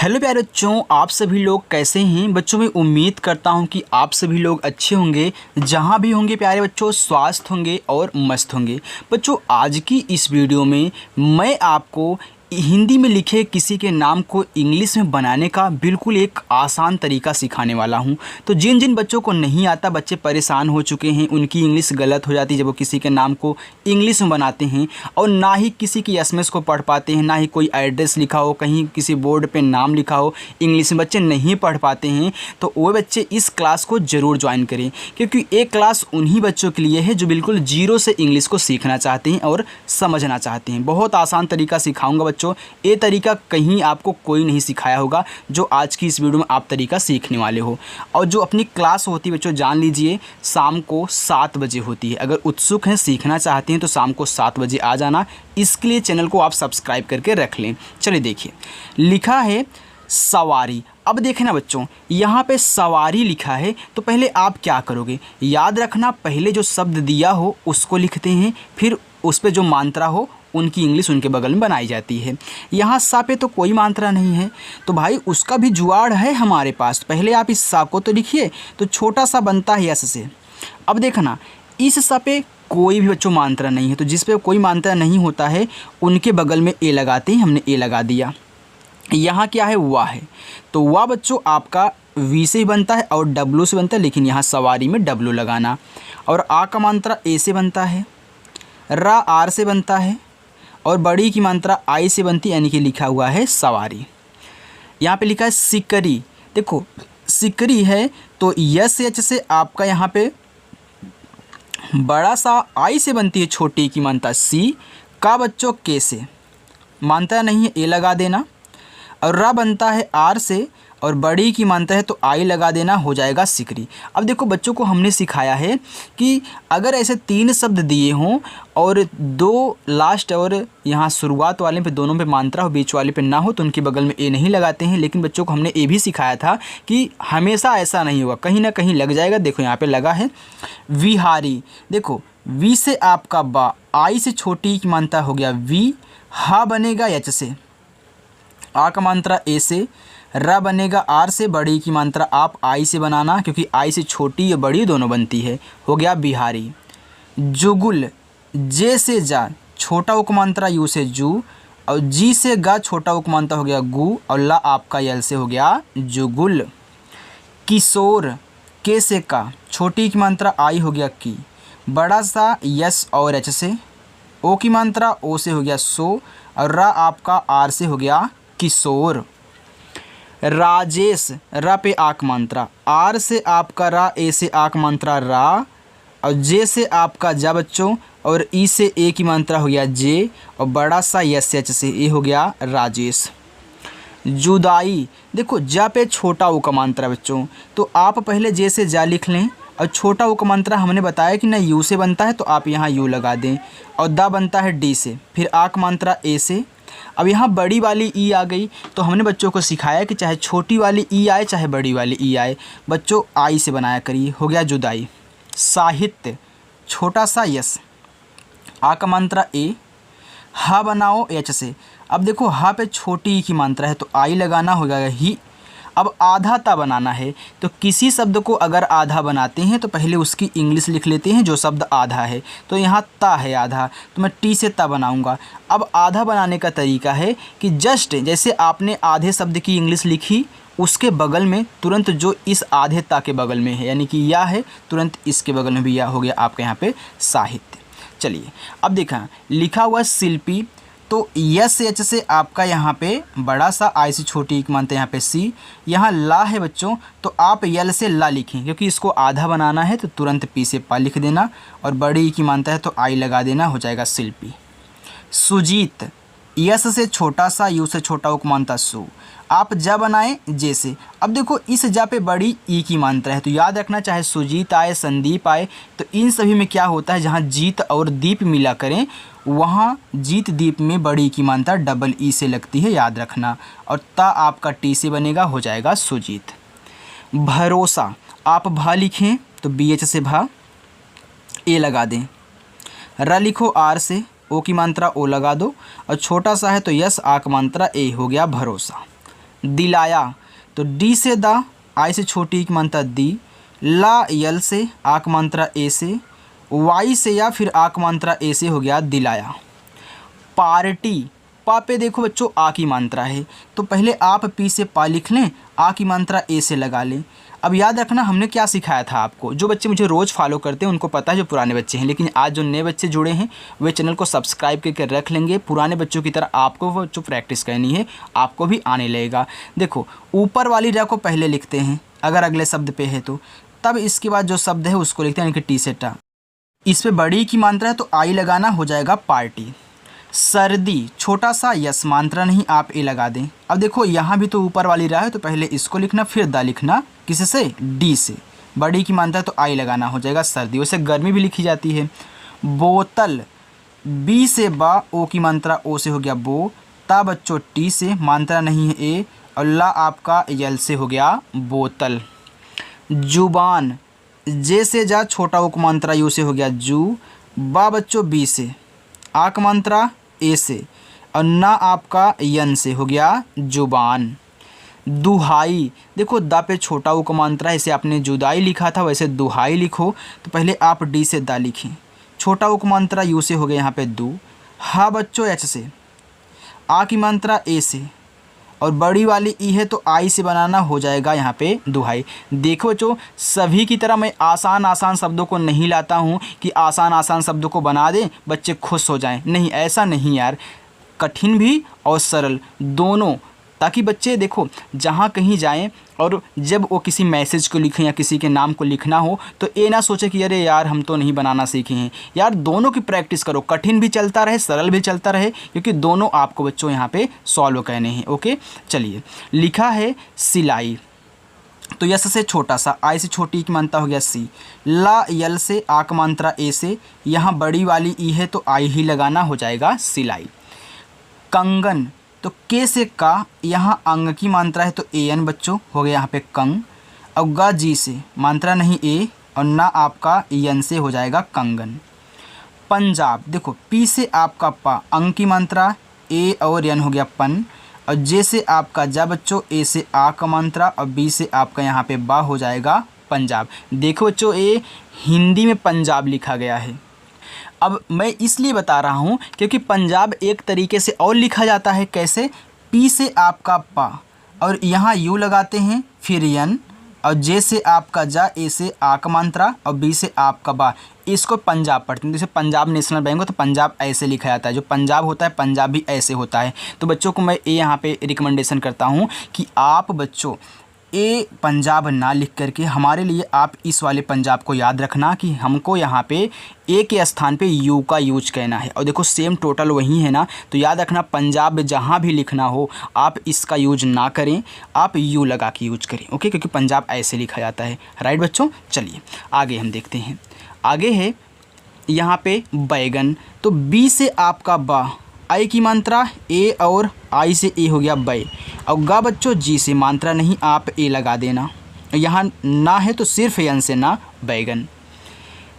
Hello प्यारे बच्चों, आप सभी लोग कैसे हैं। बच्चों मैं उम्मीद करता हूं कि आप सभी लोग अच्छे होंगे, जहां भी होंगे प्यारे बच्चों स्वस्थ होंगे और मस्त होंगे। बच्चों आज की इस वीडियो में मैं आपको हिंदी में लिखे किसी के नाम को इंग्लिश में बनाने का बिल्कुल एक आसान तरीका सिखाने वाला हूं। तो जिन जिन बच्चों को नहीं आता, बच्चे परेशान हो चुके हैं, उनकी इंग्लिश गलत हो जाती है जब वो किसी के नाम को इंग्लिश में बनाते हैं, और ना ही किसी की एसएमएस को पढ़ पाते हैं, ना ही कोई एड्रेस लिखा हो, कहीं किसी बोर्ड पे नाम लिखा हो, इंग्लिश में बच्चे नहीं पढ़ पाते हैं, तो वो बच्चे इस क्लास को ज़रूर ज्वाइन करें, क्योंकि एक क्लास उन्हीं बच्चों के लिए है जो बिल्कुल जीरो से इंग्लिश को सीखना चाहते हैं और समझना चाहते हैं। बहुत आसान तरीका सिखाऊंगा बच्चों, ये तरीका कहीं आपको कोई नहीं सिखाया होगा जो आज की इस वीडियो में आप तरीका सीखने वाले हो। और जो अपनी क्लास होती है बच्चों, जान लीजिए शाम को 7 बजे होती है। अगर उत्सुक हैं, सीखना चाहते हैं तो शाम को 7 बजे आ जाना। इसके लिए चैनल को आप सब्सक्राइब करके रख लें। चलिए देखिए, लिखा है सवारी। अब देखें ना बच्चों, यहाँ पे सवारी लिखा है, तो पहले आप क्या करोगे, याद रखना पहले जो शब्द दिया हो उसको लिखते हैं, फिर उस पर जो मात्रा हो उनकी इंग्लिश उनके बगल में बनाई जाती है। यहाँ सा पे तो कोई मात्रा नहीं है, तो भाई उसका भी जुगाड़ है हमारे पास। पहले आप इस सा को तो लिखिए, तो छोटा सा बनता है यस से। अब देखना इस सा पे कोई भी बच्चों मात्रा नहीं है, तो जिस पे कोई मात्रा नहीं होता है उनके बगल में ए लगाते हैं। हमने ए लगा दिया। यहाँ क्या है, वाह है, तो वाह बच्चों आपका वी से ही बनता है और डब्लू से बनता है, लेकिन यहाँ सवारी में डब्लू लगाना। और आ का मात्रा ए से बनता है, रा आर से बनता है, और बड़ी की मात्रा आई से बनती है, यानी कि लिखा हुआ है सवारी। यहाँ पे लिखा है सिकरी। देखो सिकरी है तो यस एच से आपका यहाँ पे बड़ा सा आई से बनती है, छोटी की मात्रा सी का बच्चों के से, मात्रा नहीं है ए लगा देना। और रा बनता है आर से, और बड़ी की मात्रा है तो आई लगा देना, हो जाएगा सिकरी। अब देखो बच्चों को हमने सिखाया है कि अगर ऐसे 3 शब्द दिए हों और 2 लास्ट और यहाँ शुरुआत वाले पे दोनों पे मात्रा हो, बीच वाले पे ना हो, तो उनके बगल में ए नहीं लगाते हैं। लेकिन बच्चों को हमने ये भी सिखाया था कि हमेशा ऐसा नहीं होगा, कहीं ना कहीं लग जाएगा। देखो यहाँ पे लगा है विहारी। देखो वी से आपका बा, आई से छोटी की मात्रा हो गया वी, हा बनेगा एच से, आ का मात्रा ए से, रा बनेगा आर से, बड़ी की मात्रा आप आई से बनाना, क्योंकि आई से छोटी या बड़ी दोनों बनती है, हो गया बिहारी। जुगुल, जे से जा, छोटा उक मात्रा यू से जू, और जी से गा, छोटा उक मात्रा हो गया गु, और ला आपका यल से हो गया जुगुल। किशोर, के से का, छोटी की मात्रा आई हो गया की, बड़ा सा यस और एच से, ओ की मात्रा ओ से हो गया सो, और रा आपका आर से हो गया किशोर। राजेश, रा पे आक मात्रा, आर से आपका रा, ए से आक मात्रा रा, और जे से आपका जा बच्चों, और ई से ए की मात्रा हो गया जे, और बड़ा सा यस एच से ए हो गया राजेश। जुदाई, देखो जा पे छोटा ऊ का मात्रा बच्चों, तो आप पहले जे से जा लिख लें, और छोटा ऊ का मात्रा हमने बताया कि ना यू से बनता है, तो आप यहाँ यू लगा दें, और दा बनता है डी से, फिर आक मात्रा ए से। अब यहाँ बड़ी वाली ई आ गई, तो हमने बच्चों को सिखाया कि चाहे छोटी वाली ई आए चाहे बड़ी वाली ई आए, बच्चों आई से बनाया करिए, हो गया जुदाई। साहित्य, छोटा सा यस, आ का मात्रा ए, हा बनाओ एच से। अब देखो हा पे छोटी ई की मात्रा है तो आई लगाना, हो गया ही। अब आधा ता बनाना है, तो किसी शब्द को अगर आधा बनाते हैं तो पहले उसकी इंग्लिश लिख लेते हैं जो शब्द आधा है। तो यहाँ ता है आधा, तो मैं टी से ता बनाऊँगा। अब आधा बनाने का तरीका है कि जस्ट जैसे आपने आधे शब्द की इंग्लिश लिखी, उसके बगल में तुरंत जो इस आधे ता के बगल में है, यानी कि या है, तुरंत इसके बगल में भी या, हो गया आपके यहाँ पे साहित्य। चलिए अब देखा लिखा हुआ शिल्पी, तो यस एच से आपका यहाँ पे बड़ा सा, आई से छोटी एक मानते हैं यहाँ पे सी, यहाँ ला है बच्चों, तो आप यल से ला लिखें, क्योंकि इसको आधा बनाना है, तो तुरंत पी से पा लिख देना, और बड़ी की मानता है तो आई लगा देना, हो जाएगा शिल्पी। सुजीत, यस से छोटा सा, यू से छोटा उक मानता सु, आप जा बनाएं जे से। अब देखो इस जा पे बड़ी ई की मात्रा है, तो याद रखना चाहे सुजीत आए, संदीप आए, तो इन सभी में क्या होता है, जहाँ जीत और दीप मिला करें वहाँ जीत दीप में बड़ी की मात्रा डबल ई से लगती है, याद रखना। और ता आपका टी से बनेगा, हो जाएगा सुजीत। भरोसा, आप भा लिखें तो बी एच से भा, ए लगा दें। र लिखो आर से, ओ की मात्रा ओ लगा दो, और छोटा सा है तो यस आक मात्रा ए, हो गया भरोसा। दिलाया, तो डी से दा, आई से छोटी की मात्रा दी, ला यल से, आक मात्रा ए से, वाई से या फिर आक मात्रा ए से हो गया दिलाया। पार्टी, पा पे देखो बच्चों आ की मात्रा है, तो पहले आप पी से पा लिख लें, आ की मात्रा ए से लगा लें। अब याद रखना हमने क्या सिखाया था आपको, जो बच्चे मुझे रोज़ फॉलो करते हैं उनको पता है, जो पुराने बच्चे हैं, लेकिन आज जो नए बच्चे जुड़े हैं वे चैनल को सब्सक्राइब करके रख लेंगे। पुराने बच्चों की तरह आपको वो जो प्रैक्टिस करनी है आपको भी आने लगेगा। देखो ऊपर वाली रा को पहले लिखते हैं अगर अगले शब्द पे है तो, तब इसके बाद जो शब्द है उसको लिखते हैं, यानी कि टी से टा। इस पे बड़ी की मात्रा है तो आई लगाना, हो जाएगा पार्टी। सर्दी, छोटा सा यस, मात्रा नहीं आप ए लगा दें। अब देखो यहाँ भी तो ऊपर वाली रा है तो पहले इसको लिखना फिर दा लिखना, किससे, डी से। बड़ी की मात्रा है तो आई लगाना, हो जाएगा सर्दी। वैसे गर्मी भी लिखी जाती है। बोतल, बी से बा, ओ की मात्रा ओ से हो गया बो, ता बच्चों टी से, मात्रा नहीं है ए, और ला आपका यल से हो गया बोतल। जुबान, जे से जा, छोटा ओ की मात्रा यू से हो गया जू, बा बच्चों बी से, आक मात्रा ए से, और ना आपका यन से हो गया जुबान। दुहाई, देखो दा पे छोटा ऊ का मात्रा है, इसे आपने जुदाई लिखा था वैसे दुहाई लिखो, तो पहले आप डी से दा लिखें, छोटा ऊ का मात्रा यू से हो गया यहाँ पे दू, हा बच्चों एच से, आ की मात्रा ए से, और बड़ी वाली ई है तो आई से बनाना, हो जाएगा यहाँ पे दुहाई। देखो बच्चों सभी की तरह मैं आसान आसान शब्दों को नहीं लाता हूँ कि आसान आसान शब्दों को बना दें बच्चे खुश हो जाएं, नहीं ऐसा नहीं यार, कठिन भी और सरल दोनों, ताकि बच्चे देखो जहाँ कहीं जाएं और जब वो किसी मैसेज को लिखें या किसी के नाम को लिखना हो तो ये ना सोचे कि अरे यार हम तो नहीं बनाना सीखे हैं। यार दोनों की प्रैक्टिस करो, कठिन भी चलता रहे सरल भी चलता रहे, क्योंकि दोनों आपको बच्चों यहाँ पे सॉल्व करने हैं। ओके चलिए, लिखा है सिलाई, तो यस से छोटा सा, आई से छोटी की मात्रा हो गया सी, ला यल से, आक मात्रा ए से, यहाँ बड़ी वाली ई है तो आई ही लगाना, हो जाएगा सिलाई। कंगन, तो के से का, यहाँ अंग की मात्रा है तो ए एन बच्चों हो गया यहाँ पे कंग, और गा जी से, मात्रा नहीं ए, और ना आपका यन से हो जाएगा कंगन। पंजाब, देखो पी से आपका पा, अंग की मात्रा ए और यन हो गया पन, और जे से आपका जा बच्चों, ए से आ का मात्रा, और बी से आपका यहाँ पे बा, हो जाएगा पंजाब। देखो बच्चों ये हिंदी में पंजाब लिखा गया है। अब मैं इसलिए बता रहा हूँ क्योंकि पंजाब एक तरीके से और लिखा जाता है, कैसे, पी से आपका पा और यहाँ यू लगाते हैं, फिर यन, और जे से आपका जा, ए से आ का मात्रा, और बी से आपका बा, इसको पंजाब पढ़ते हैं। जैसे पंजाब नेशनल बैंक हो तो पंजाब ऐसे लिखा जाता है, जो पंजाब होता है पंजाब भी ऐसे होता है। तो बच्चों को मैं ये यहाँ पे रिकमेंडेशन करता हूँ कि आप बच्चों ए पंजाब ना लिख करके हमारे लिए आप इस वाले पंजाब को याद रखना कि हमको यहाँ पे ए के स्थान पे यू का यूज कहना है, और देखो सेम टोटल वही है ना, तो याद रखना पंजाब जहाँ भी लिखना हो आप इसका यूज ना करें, आप यू लगा के यूज करें। ओके, क्योंकि पंजाब ऐसे लिखा जाता है। राइट बच्चों, चलिए आगे हम देखते हैं। आगे है यहाँ पे बैगन, तो बी से आपका बा, आई की मात्रा ए और आई से ए हो गया बै, और गा बच्चों जी से, मात्रा नहीं आप ए लगा देना, यहाँ ना है तो सिर्फ यन से ना, बैगन।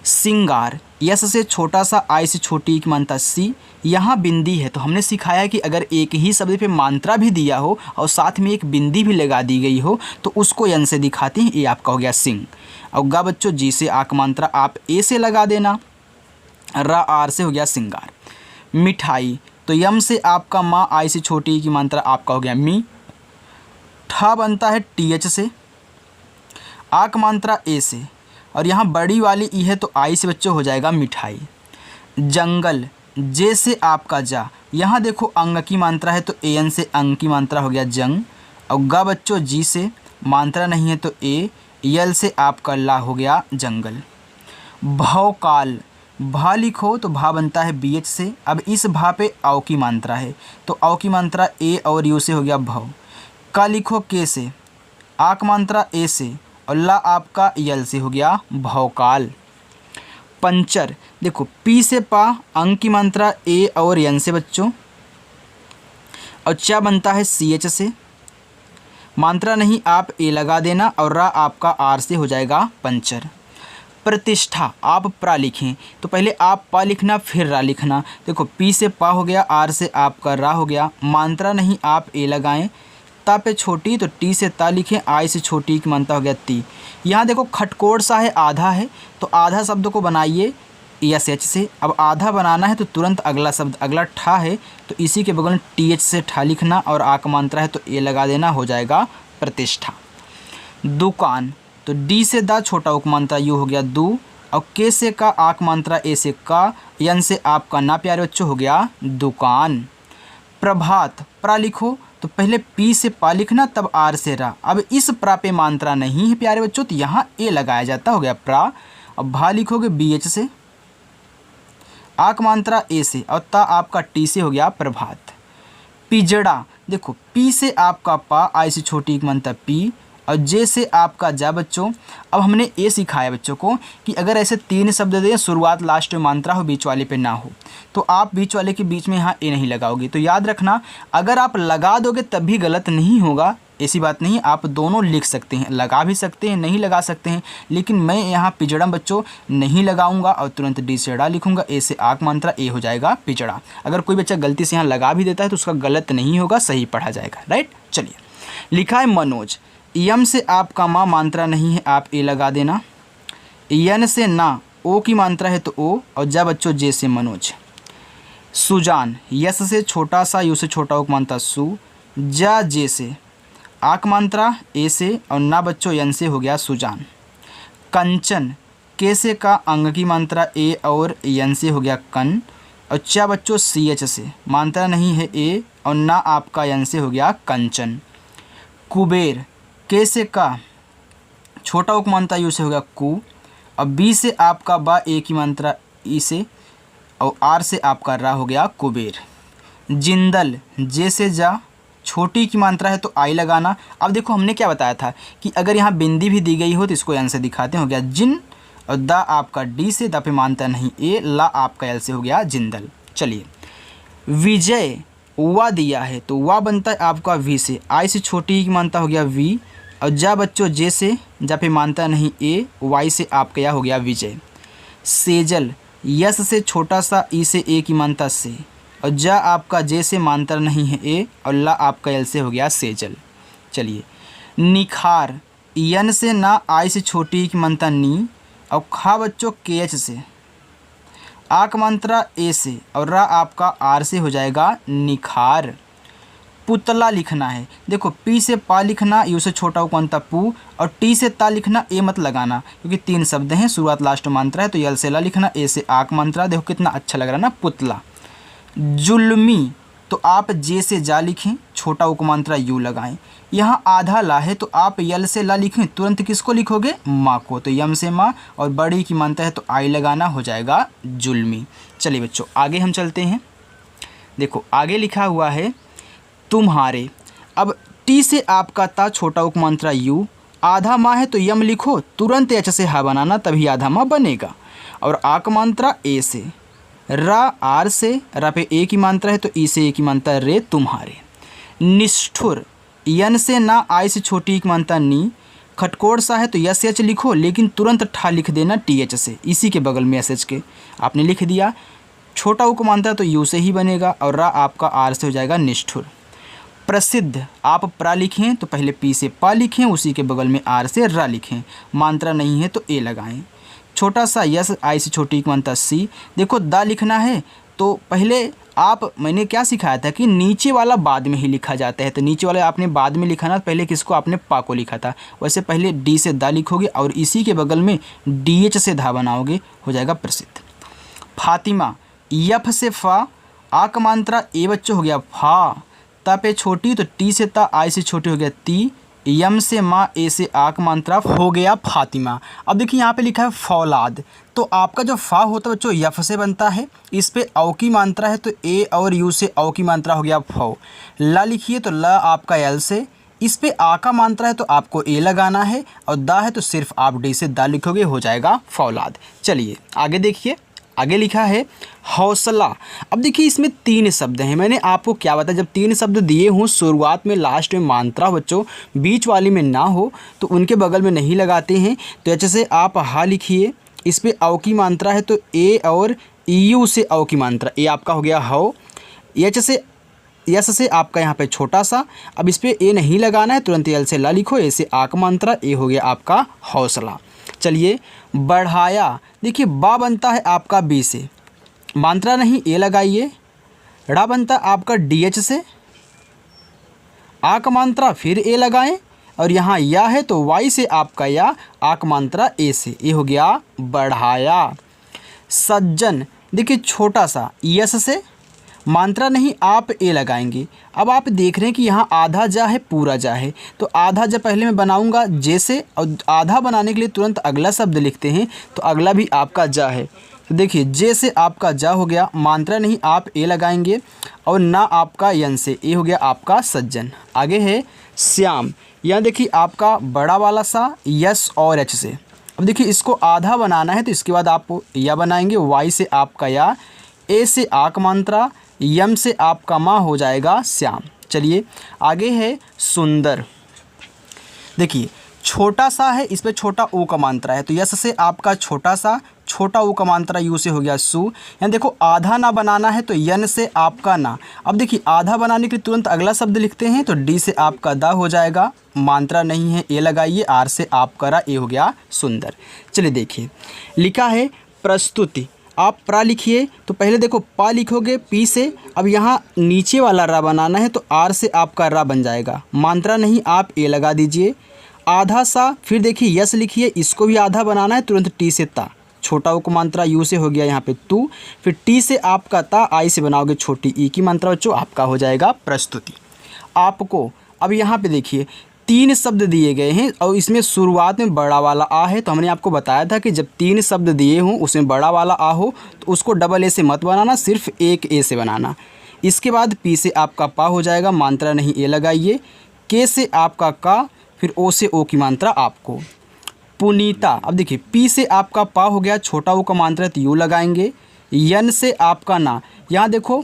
सिंगार, यस से छोटा सा, आई से छोटी की मात्रा सी, यहाँ बिंदी है तो हमने सिखाया है कि अगर एक ही शब्द पे मात्रा भी दिया हो और साथ में एक बिंदी भी लगा दी गई हो तो उसको यन से दिखाते हैं, ये आपका हो गया सिंग। और गा बच्चों जी से आक मात्रा आप ए से लगा देना, रा आर से हो गया सिंगार। मिठाई, तो यम से आपका माँ, आई से छोटी की मात्रा आपका हो गया मी, ठा बनता है टी एच से, आक मात्रा ए से, और यहाँ बड़ी वाली ई है तो आई से बच्चों हो जाएगा मिठाई। जंगल, जे से आपका जा, यहाँ देखो अंग की मात्रा है तो ए एन से अंग की मात्रा हो गया जंग, और गा बच्चों जी से, मात्रा नहीं है तो ए, यल से आपका ला हो गया जंगल। भौकाल, भा लिखो तो भा बनता है बी एच से, अब इस भा पे औ की मात्रा है तो औ की मात्रा ए और यू से हो गया भव। का लिखो के से, आक मात्रा ए से, और ला आपका यल से हो गया भौकाल। पंचर, देखो पी से पा, अंग की मात्रा ए और यन से बच्चों, और चा बनता है सी एच से, मात्रा नहीं आप ए लगा देना, और रा आपका आर से हो जाएगा पंचर। प्रतिष्ठा, आप प्रा लिखें तो पहले आप पा लिखना फिर रा लिखना, देखो पी से पा हो गया, आर से आपका रा हो गया, मात्रा नहीं आप ए लगाएं, ता पे छोटी तो टी से ता लिखें, आई से छोटी की मानता हो गया ती। यहाँ देखो खटकोड़ सा है, आधा है, तो आधा शब्द को बनाइए एस एच से। अब आधा बनाना है तो तुरंत अगला शब्द, अगला ठा है तो इसी के बगल में टी एच से ठा लिखना, और आ का मात्रा है तो ए लगा देना, हो जाएगा प्रतिष्ठा। दुकान तो डी से दा छोटा उपमात्रा यू हो गया दू, और के से का आक मात्रा ए से का, यन से आपका ना प्यारे बच्चों हो गया दुकान। प्रभात प्रा लिखो तो पहले पी से पा लिखना तब आर से रा। अब इस प्रा पे मात्रा नहीं है प्यारे बच्चों तो यहाँ ए लगाया जाता, हो गया प्रा। अब भा लिखोगे बी एच से, आक मात्रा ए से, और ता आपका टी से हो गया प्रभात। पिजड़ा देखो पी से आपका पा, आई से छोटी की मात्रा पी, और जे से आपका जा बच्चों। अब हमने ए सिखाया बच्चों को कि अगर ऐसे तीन शब्द दें, शुरुआत लास्ट में मात्रा हो, बीच वाले पे ना हो, तो आप बीच वाले के बीच में यहाँ ए नहीं लगाओगे। तो याद रखना अगर आप लगा दोगे तब भी गलत नहीं होगा, ऐसी बात नहीं, आप दोनों लिख सकते हैं, लगा भी सकते हैं, नहीं लगा सकते हैं। लेकिन मैं यहाँ पिजड़ा बच्चों नहीं लगाऊंगा और तुरंत डी से डा लिखूंगा, ए से आक मात्रा ए हो जाएगा पिजड़ा। अगर कोई बच्चा गलती से यहाँ लगा भी देता है तो उसका गलत नहीं होगा, सही पढ़ा जाएगा, राइट। चलिए लिखा है मनोज, यम से आपका माँ मात्रा नहीं है, आप ए लगा देना। यन से ना, ओ की मात्रा है तो ओ, और जा बच्चों जे से मनोज। सुजान यस से छोटा सा, यू से छोटा ओ मात्रा सु, जा जे से आक मात्रा ए से, और ना बच्चों यन से हो गया सुजान। कंचन के से का अंग की मात्रा ए और यन से हो गया कन, और चा बच्चों सी एच से मात्रा नहीं है ए, और ना आपका यन से हो गया कंचन। कुबेर के से का छोटा उक मात्रा यू से हो गया कु, और बी से आपका बा ए की मात्रा ई से, और आर से आपका रा हो गया कुबेर। जिंदल जे से जा, छोटी की मात्रा है तो आई लगाना। अब देखो हमने क्या बताया था कि अगर यहाँ बिंदी भी दी गई हो तो इसको एन से दिखाते हैं, हो गया जिन, और दा आपका डी से, दा पे मानता नहीं ए, ला आपका एल से हो गया जिंदल। चलिए विजय वा दिया है तो वा बनता है आपका वी से, आई से छोटी की मानता हो गया वी, और जा बच्चों जे से, जा पे मानता नहीं ए, वाई से आपका यह हो गया विजय। सेजल यस से छोटा सा, ई से ए की मानता से, और जा आपका जे से मानता नहीं है ए, और ला आपका एल से हो गया सेजल। चलिए निखार यन से ना, आई से छोटी की मानता नी, और खा बच्चों के एच से, आक मात्रा ए से, और रा आपका आर से हो जाएगा निखार। पुतला लिखना है, देखो पी से पा लिखना, यू से छोटा उपमात्रा पू, और टी से ता लिखना, ए मत लगाना क्योंकि तीन शब्द हैं, शुरुआत लास्ट मात्रा है, तो यल से ला लिखना, ए से आक मात्रा। देखो कितना अच्छा लग रहा है ना पुतला। जुल्मी तो आप जे से जा लिखें, छोटा उपमात्रा यू लगाएं। यहाँ आधा ला है तो आप यल से ला लिखें, तुरंत किसको लिखोगे माँ को, तो यम से माँ, और बड़ी की मात्रा है तो आई लगाना, हो जाएगा जुल्मी। चलिए बच्चों आगे हम चलते हैं। देखो आगे लिखा हुआ है तुम्हारे। अब टी से आपका ता, छोटा उपमात्रा यू, आधा माँ है तो यम लिखो, तुरंत एच से हा बनाना तभी आधा माँ बनेगा, और आक मात्रा ए से, रा आर से, रा पे ए की मात्रा है तो ई से ए की मात्रा रे तुम्हारे। निष्ठुर यन से ना, आई से छोटी की मात्रा नी, खटकोड़ सा है तो यस एच लिखो, लेकिन तुरंत ठा लिख देना टी एच से, इसी के बगल में एस एच के आपने लिख दिया। छोटा उक मात्रा तो यू से ही बनेगा, और रा आपका आर से हो जाएगा निष्ठुर। प्रसिद्ध आप प्रा लिखें तो पहले पी से पा लिखें, उसी के बगल में आर से रा लिखें, मात्रा नहीं है तो ए लगाएं। छोटा सा यस, आई से छोटी की मात्रा सी, देखो दा लिखना है तो पहले आप, मैंने क्या सिखाया था कि नीचे वाला बाद में ही लिखा जाता है, तो नीचे वाला आपने बाद में लिखा ना, पहले किसको आपने पा को लिखा था, वैसे पहले डी से दा लिखोगे और इसी के बगल में डी एच से धा बनाओगे, हो जाएगा प्रसिद्ध। फातिमा यफ से फा, आक मात्रा ए बच्चों हो गया फा, ता पे छोटी तो टी से ता, आई से छोटी हो गया ती, यम से माँ, ए से आक मात्रा हो गया फातिमा। अब देखिए यहाँ पे लिखा है फौलाद, तो आपका जो फा होता है बच्चों यफ से बनता है, इस पे औ की मात्रा है तो ए और यू से औ की मात्रा हो गया फौ। ला लिखिए तो ला आपका एल से, इस पे आ का मात्रा है तो आपको ए लगाना है, और दा है तो सिर्फ आप डी से दा लिखोगे, हो जाएगा फौलाद। चलिए आगे देखिए, आगे लिखा है हौसला। अब देखिए इसमें तीन शब्द हैं, मैंने आपको क्या बताया, जब तीन शब्द दिए हों, शुरुआत में लास्ट में मात्रा बच्चों बीच वाली में ना हो तो उनके बगल में नहीं लगाते हैं। तो ऐसे से आप हा लिखिए, इस पे औ की मात्रा है तो ए, और यू से औ की मात्रा, ए आपका हो गया हौ। एच से यस से आपका यहाँ पे छोटा सा, अब इस पे ए नहीं लगाना है, तुरंत यल से ला लिखो, ए से आक मात्रा, ए हो गया आपका हौसला। चलिए बढ़ाया, देखिए बा बनता है आपका बी से, मात्रा नहीं ए लगाइए, ड़ा बनता आपका डी एच से, आक मात्रा फिर ए लगाएं, और यहाँ या है तो वाई से आपका या, आक मात्रा ए से, ये हो गया बढ़ाया। सज्जन, देखिए छोटा सा यस से, मात्रा नहीं आप ए लगाएंगे। अब आप देख रहे हैं कि यहाँ आधा जा है पूरा जा है, तो आधा जा पहले मैं बनाऊंगा जैसे, और आधा बनाने के लिए तुरंत अगला शब्द लिखते हैं, तो अगला भी आपका जा है। तो देखिए जे से आपका जा हो गया, मात्रा नहीं आप ए लगाएंगे, और ना आपका यन से, ए हो गया आपका सज्जन। आगे है श्याम, यहाँ देखिए आपका बड़ा वाला सा यस और एच से। अब देखिए इसको आधा बनाना है, तो इसके बाद आप या बनाएंगे, वाई से आपका या, ए से आक मात्रा, यम से आपका माँ हो जाएगा श्याम। चलिए आगे है सुंदर, देखिए छोटा सा है, इस पर छोटा ओ का मात्रा है, तो यस से आपका छोटा सा, छोटा ओ का मात्रा यू से हो गया सु। यहाँ देखो आधा ना बनाना है, तो यन से आपका ना। अब देखिए आधा बनाने के लिए तुरंत अगला शब्द लिखते हैं, तो डी से आपका दा हो जाएगा, मात्रा नहीं है ए लगाइए, आर से आप करा, ए हो गया सुंदर। चलिए देखिए लिखा है प्रस्तुति, आप प्रा लिखिए, तो पहले देखो पा लिखोगे पी से, अब यहाँ नीचे वाला रा बनाना है, तो आर से आपका रा बन जाएगा, मात्रा नहीं आप ए लगा दीजिए, आधा सा, फिर देखिए यस लिखिए, इसको भी आधा बनाना है, तुरंत टी से ता, छोटा ओ को मात्रा यू से हो गया यहाँ पे तू, फिर टी से आपका ता, आई से बनाओगे छोटी ई की मात्रा बच्चों, आपका हो जाएगा प्रस्तुति। आपको अब यहाँ पे देखिए 3 शब्द दिए गए हैं, और इसमें शुरुआत में बड़ा वाला आ है, तो हमने आपको बताया था कि जब 3 शब्द दिए हों उसमें बड़ा वाला आ हो, तो उसको डबल ए से मत बनाना, सिर्फ एक ए से बनाना। इसके बाद पी से आपका पा हो जाएगा, मात्रा नहीं ए लगाइए, के से आपका का, फिर ओ से ओ की मात्रा आपको। पुनीता, अब देखिए पी से आपका पा हो गया, छोटा ओ का मात्रा तो यू लगाएंगे, यन से आपका ना, यहाँ देखो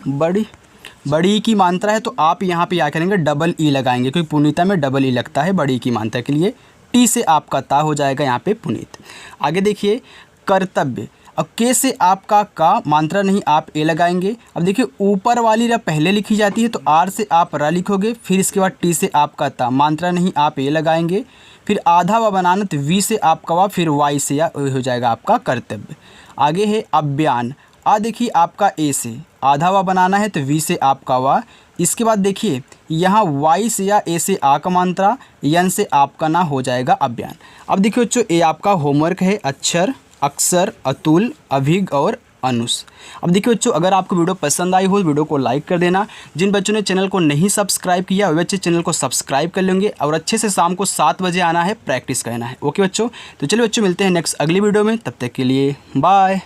बड़ी की मात्रा है, तो आप यहाँ पे क्या करेंगे डबल ई लगाएंगे, क्योंकि पुनीता में डबल ई लगता है बड़ी की मात्रा के लिए। टी से आपका ता हो जाएगा यहाँ पे पुनीत। आगे देखिए कर्तव्य, अब के से आपका का, मात्रा नहीं आप ए लगाएंगे। अब देखिए ऊपर वाली रा पहले लिखी जाती है, तो आर से आप रा लिखोगे, फिर इसके बाद टी से आपका ता, मात्रा नहीं आप ए लगाएंगे, फिर आधा वा बनाना, तो वी से आपका वा, फिर वाई से या हो जाएगा आपका कर्तव्य। आगे है अभियान, आ देखिए आपका ए से, आधा वा बनाना है, तो वी से आपका वा, इसके बाद देखिए यहाँ वाई से या ए से आ का मात्रा, यन से आपका ना हो जाएगा अभियान। अब देखिए बच्चों ए आपका होमवर्क है, अक्षर, अक्षर, अतुल, अभिग और अनुस। अब देखिए बच्चों अगर आपको वीडियो पसंद आई हो तो वीडियो को लाइक कर देना। जिन बच्चों ने चैनल को नहीं सब्सक्राइब किया वे बच्चे चैनल को सब्सक्राइब कर लेंगे, और अच्छे से शाम को 7 बजे आना है, प्रैक्टिस करना है। ओके बच्चों, तो चलिए बच्चों मिलते हैं नेक्स्ट अगली वीडियो में, तब तक के लिए बाय।